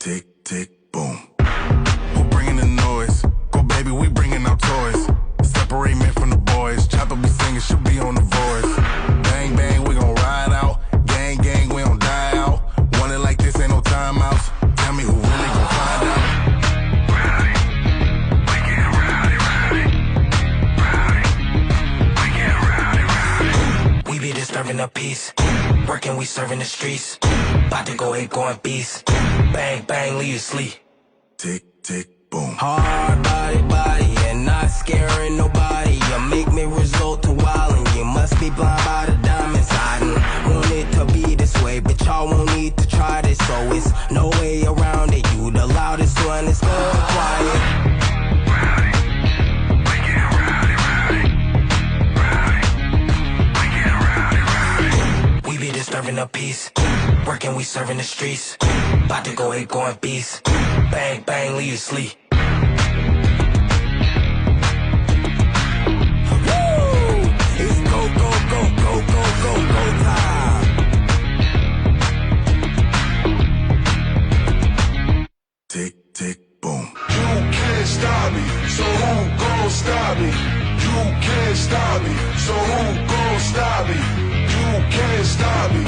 Tick, tick, boom. Who bringing the noise? Go baby, we bringing our toys. Separate men from the boys. Chopper be singing, she'll be on the voice. Bang, bang, we gon' ride out. Gang, gang, we don't die out. Want it like this, ain't no timeouts. Tell me who really gon' find out. Rowdy, we get rowdy, rowdy. Rowdy, we get rowdy, rowdy. We be disturbing the peace. Working, we serving the streets. About to go ape, going beast. Bang, bang, leave you sleep. Tick, tick, boom. Hard body, and not scaring nobody. You make me resort to wildin'. You must be blind by the diamonds. I didn't want it to be this way, but y'all won't need to try this. So it's no way around it. You the loudest one, it's good quiet. Rowdy, we get rowdy, rowdy. Rowdy, we get rowdy, rowdy. We be disturbing the peace. Working, we serving the streets. About to go ape, going beast. Bang, bang, leave you sleep. It's go, go, go, go, go, go, go time. Tick, tick, boom. You can't stop me, so who gon' stop me? You can't stop me, so who gon' stop me? You can't stop me,